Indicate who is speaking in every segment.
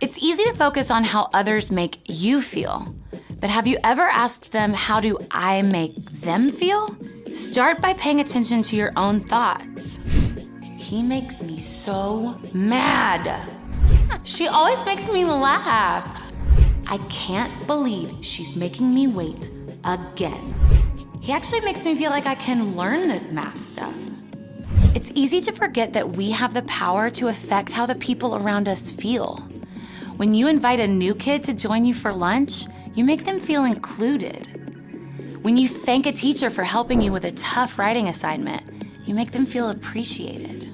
Speaker 1: It's easy to focus on how others make you feel, but have you ever asked them, how do I make them feel? Start by paying attention to your own thoughts. He makes me so mad. She always makes me laugh. I can't believe she's making me wait again. He actually makes me feel like I can learn this math stuff. It's easy to forget that we have the power to affect how the people around us feel. When you invite a new kid to join you for lunch, you make them feel included. When you thank a teacher for helping you with a tough writing assignment, you make them feel appreciated.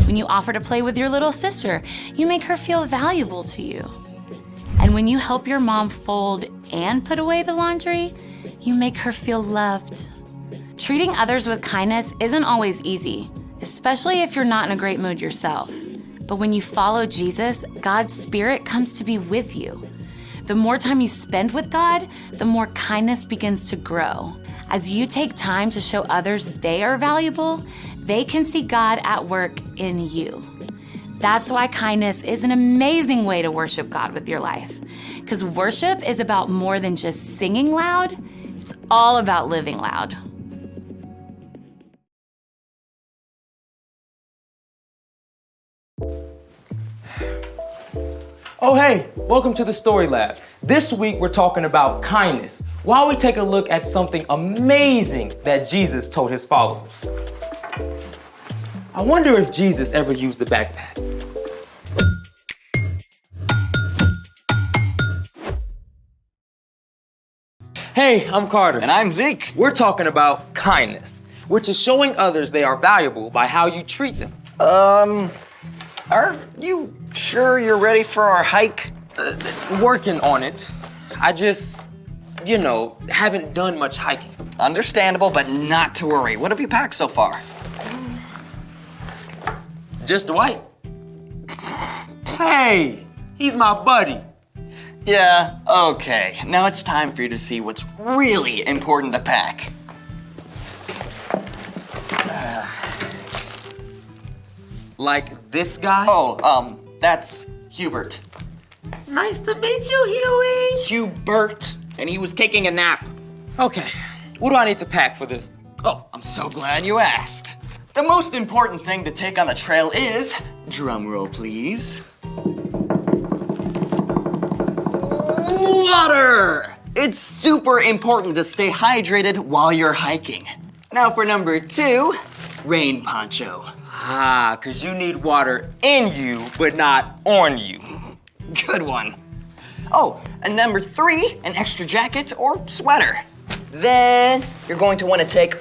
Speaker 1: When you offer to play with your little sister, you make her feel valuable to you. And when you help your mom fold and put away the laundry, you make her feel loved. Treating others with kindness isn't always easy, especially if you're not in a great mood yourself. But when you follow Jesus, God's Spirit comes to be with you. The more time you spend with God, the more kindness begins to grow. As you take time to show others they are valuable, they can see God at work in you. That's why kindness is an amazing way to worship God with your life. Because worship is about more than just singing loud, it's all about living loud.
Speaker 2: Oh hey, welcome to the Story Lab. This week we're talking about kindness, while we take a look at something amazing that Jesus told his followers. I wonder if Jesus ever used a backpack. Hey, I'm Carter.
Speaker 3: And I'm Zeke.
Speaker 2: We're talking about kindness, which is showing others they are valuable by how you treat them.
Speaker 3: Are you sure you're ready for our hike?
Speaker 2: Working on it. I just, haven't done much hiking.
Speaker 3: Understandable, but not to worry. What have you packed so far?
Speaker 2: Just Dwight. Hey, he's my buddy.
Speaker 3: Yeah, okay. Now it's time for you to see what's really important to pack.
Speaker 2: Like this guy?
Speaker 3: Oh, that's Hubert.
Speaker 2: Nice to meet you, Huey.
Speaker 3: Hubert, and he was taking a nap.
Speaker 2: Okay, what do I need to pack for this?
Speaker 3: Oh, I'm so glad you asked. The most important thing to take on the trail is, drum roll please, water! It's super important to stay hydrated while you're hiking. Now for number 2, rain poncho.
Speaker 2: Ah, 'cause you need water in you, but not on you.
Speaker 3: Good one. Oh, and number 3, an extra jacket or sweater. Then you're going to want to take,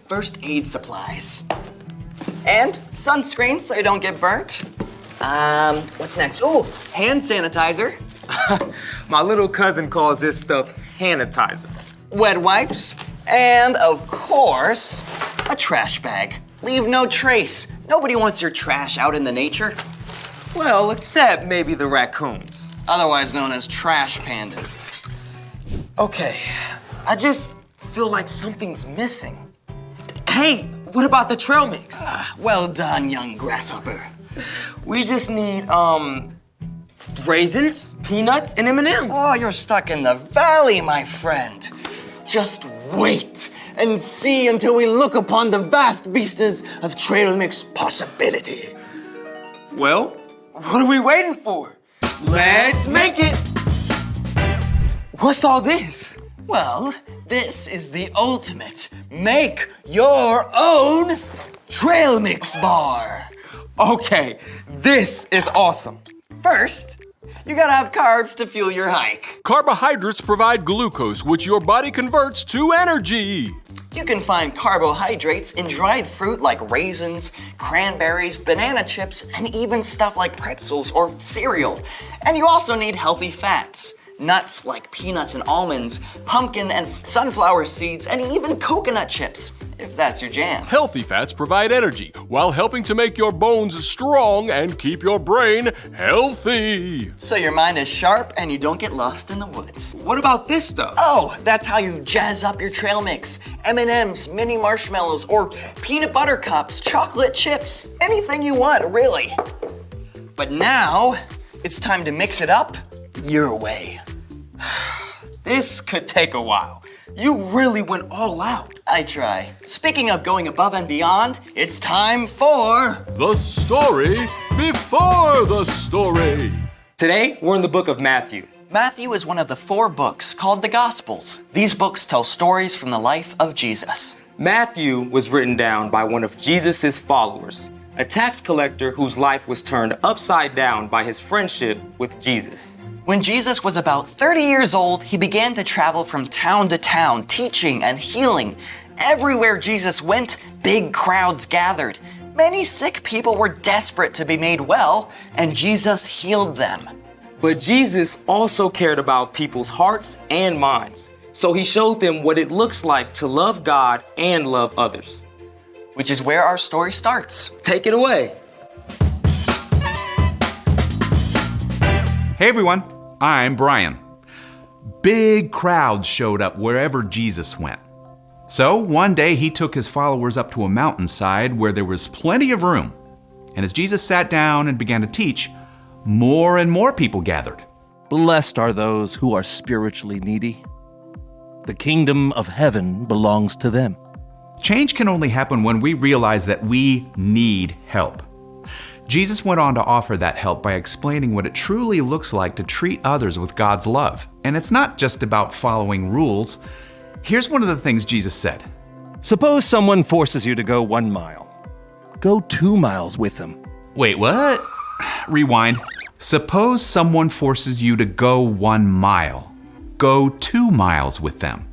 Speaker 3: first aid supplies. And sunscreen so you don't get burnt. What's next? Hand sanitizer.
Speaker 2: My little cousin calls this stuff sanitizer.
Speaker 3: Wet wipes. And of course, a trash bag. Leave no trace. Nobody wants your trash out in the nature.
Speaker 2: Well, except maybe the raccoons.
Speaker 3: Otherwise known as trash pandas.
Speaker 2: Okay, I just feel like something's missing. Hey, what about the trail mix?
Speaker 3: Well done, young grasshopper.
Speaker 2: We just need, raisins, peanuts, and M&Ms.
Speaker 3: Oh, you're stuck in the valley, my friend. Just wait and see until we look upon the vast vistas of trail mix possibility.
Speaker 2: Well, what are we waiting for? Let's make it! What's all this?
Speaker 3: Well, this is the ultimate make your own trail mix bar.
Speaker 2: Okay, this is awesome.
Speaker 3: First, You gotta have carbs to fuel your hike.
Speaker 4: Carbohydrates provide glucose, which your body converts to energy.
Speaker 3: You can find carbohydrates in dried fruit like raisins, cranberries, banana chips, and even stuff like pretzels or cereal. And you also need healthy fats. Nuts like peanuts and almonds, pumpkin and sunflower seeds, and even coconut chips, if that's your jam.
Speaker 4: Healthy fats provide energy while helping to make your bones strong and keep your brain healthy.
Speaker 3: So your mind is sharp and you don't get lost in the woods.
Speaker 2: What about this stuff?
Speaker 3: Oh, that's how you jazz up your trail mix. M&Ms, mini marshmallows, or peanut butter cups, chocolate chips, anything you want, really. But now, it's time to mix it up your way.
Speaker 2: This could take a while. You really went all out.
Speaker 3: I try. Speaking of going above and beyond, it's time for
Speaker 4: The story before the story.
Speaker 2: Today, we're in the book of Matthew.
Speaker 3: Matthew is one of the 4 books called the Gospels. These books tell stories from the life of Jesus.
Speaker 2: Matthew was written down by one of Jesus' followers, a tax collector whose life was turned upside down by his friendship with Jesus.
Speaker 3: When Jesus was about 30 years old, he began to travel from town to town, teaching and healing. Everywhere Jesus went, big crowds gathered. Many sick people were desperate to be made well, and Jesus healed them.
Speaker 2: But Jesus also cared about people's hearts and minds. So he showed them what it looks like to love God and love others.
Speaker 3: Which is where our story starts.
Speaker 2: Take it away.
Speaker 5: Hey everyone, I'm Brian. Big crowds showed up wherever Jesus went. So one day he took his followers up to a mountainside where there was plenty of room. And as Jesus sat down and began to teach, more and more people gathered.
Speaker 6: Blessed are those who are spiritually needy. The kingdom of heaven belongs to them.
Speaker 5: Change can only happen when we realize that we need help. Jesus went on to offer that help by explaining what it truly looks like to treat others with God's love. And it's not just about following rules. Here's one of the things Jesus said.
Speaker 6: Suppose someone forces you to go 1 mile. Go 2 miles with them.
Speaker 5: Wait, what? Rewind. Suppose someone forces you to go 1 mile. Go 2 miles with them.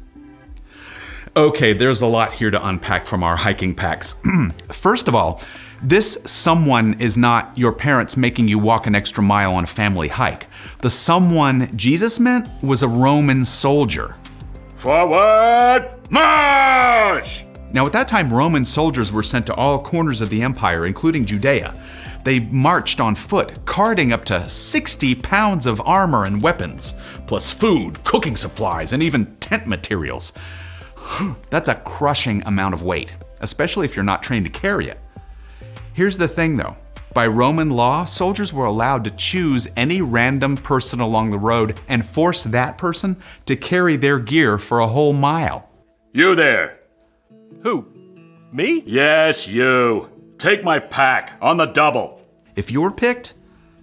Speaker 5: Okay, there's a lot here to unpack from our hiking packs. First of all, this someone is not your parents making you walk an extra mile on a family hike. The someone Jesus meant was a Roman soldier.
Speaker 4: Forward march!
Speaker 5: Now at that time, Roman soldiers were sent to all corners of the empire, including Judea. They marched on foot, carting up to 60 pounds of armor and weapons, plus food, cooking supplies, and even tent materials. That's a crushing amount of weight, especially if you're not trained to carry it. Here's the thing though, by Roman law, soldiers were allowed to choose any random person along the road and force that person to carry their gear for a whole mile.
Speaker 7: You there.
Speaker 6: Who? Me?
Speaker 7: Yes, you. Take my pack on the double.
Speaker 5: If you were picked,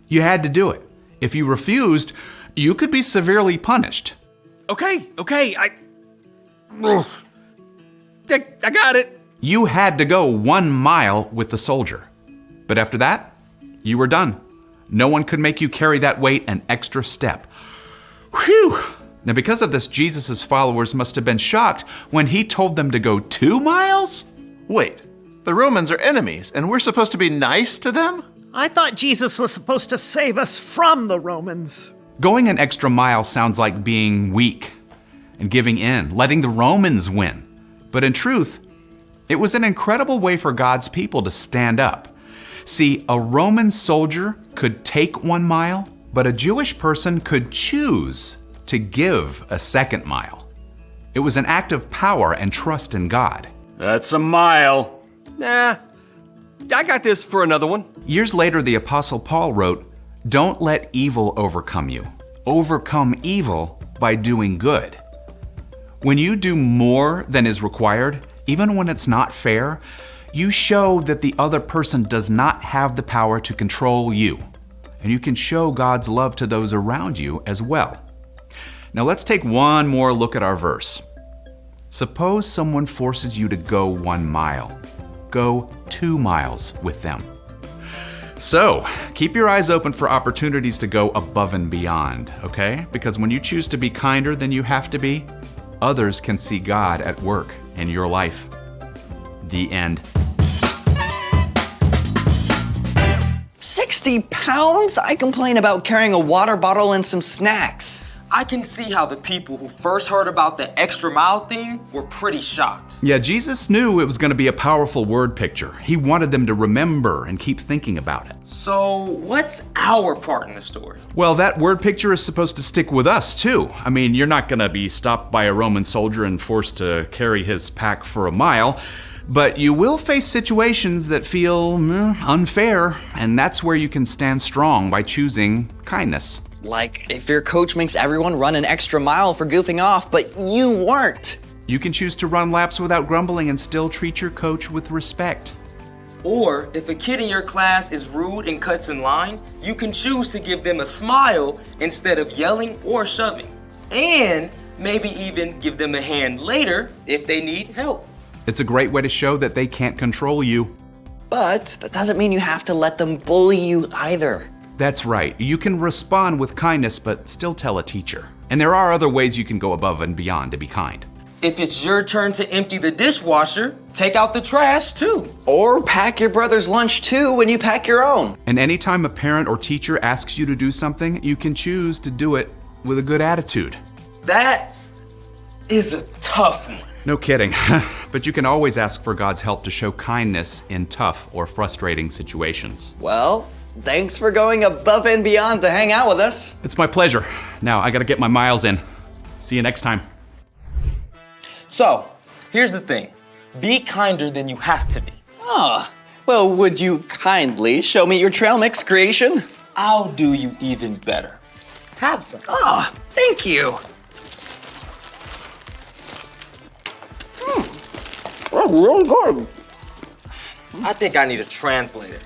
Speaker 5: you had to do it. If you refused, you could be severely punished.
Speaker 4: Okay, I got it.
Speaker 5: You had to go 1 mile with the soldier. But after that, you were done. No one could make you carry that weight an extra step. Whew! Now because of this, Jesus' followers must have been shocked when he told them to go 2 miles?
Speaker 8: Wait, the Romans are enemies, and we're supposed to be nice to them?
Speaker 9: I thought Jesus was supposed to save us from the Romans.
Speaker 5: Going an extra mile sounds like being weak and giving in, letting the Romans win. But in truth, it was an incredible way for God's people to stand up. See, a Roman soldier could take 1 mile, but a Jewish person could choose to give a 2nd mile. It was an act of power and trust in God.
Speaker 7: That's a mile.
Speaker 4: Nah, I got this for another one.
Speaker 5: Years later, the Apostle Paul wrote, "Don't let evil overcome you. Overcome evil by doing good." When you do more than is required, even when it's not fair, you show that the other person does not have the power to control you. And you can show God's love to those around you as well. Now let's take one more look at our verse. Suppose someone forces you to go 1 mile. Go 2 miles with them. So, keep your eyes open for opportunities to go above and beyond, okay? Because when you choose to be kinder than you have to be, others can see God at work in your life. The end.
Speaker 3: 60 pounds? I complain about carrying a water bottle and some snacks.
Speaker 2: I can see how the people who first heard about the extra mile thing were pretty shocked.
Speaker 5: Yeah, Jesus knew it was going to be a powerful word picture. He wanted them to remember and keep thinking about it.
Speaker 2: So, what's our part in the story?
Speaker 5: Well, that word picture is supposed to stick with us, too. I mean, you're not going to be stopped by a Roman soldier and forced to carry his pack for a mile, but you will face situations that feel unfair, and that's where you can stand strong by choosing kindness.
Speaker 3: Like if your coach makes everyone run an extra mile for goofing off, but you weren't.
Speaker 5: You can choose to run laps without grumbling and still treat your coach with respect.
Speaker 2: Or if a kid in your class is rude and cuts in line, you can choose to give them a smile instead of yelling or shoving. And maybe even give them a hand later if they need help.
Speaker 5: It's a great way to show that they can't control you.
Speaker 3: But that doesn't mean you have to let them bully you either.
Speaker 5: That's right. You can respond with kindness, but still tell a teacher. And there are other ways you can go above and beyond to be kind.
Speaker 2: If it's your turn to empty the dishwasher, take out the trash too.
Speaker 3: Or pack your brother's lunch too when you pack your own.
Speaker 5: And anytime a parent or teacher asks you to do something, you can choose to do it with a good attitude.
Speaker 2: That is a tough one.
Speaker 5: No kidding. But you can always ask for God's help to show kindness in tough or frustrating situations.
Speaker 3: Well, thanks for going above and beyond to hang out with us.
Speaker 5: It's my pleasure. Now, I gotta get my miles in. See you next time.
Speaker 2: So, here's the thing. Be kinder than you have to be.
Speaker 3: Well, would you kindly show me your trail mix creation?
Speaker 2: I'll do you even better. Have some.
Speaker 3: Thank you. Oh, real good.
Speaker 2: I think I need a translator.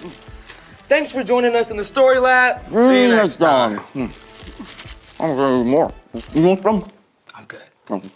Speaker 2: Thanks for joining us in the Story Lab. See you next time.
Speaker 3: I'm gonna do more. You want some?
Speaker 2: I'm good.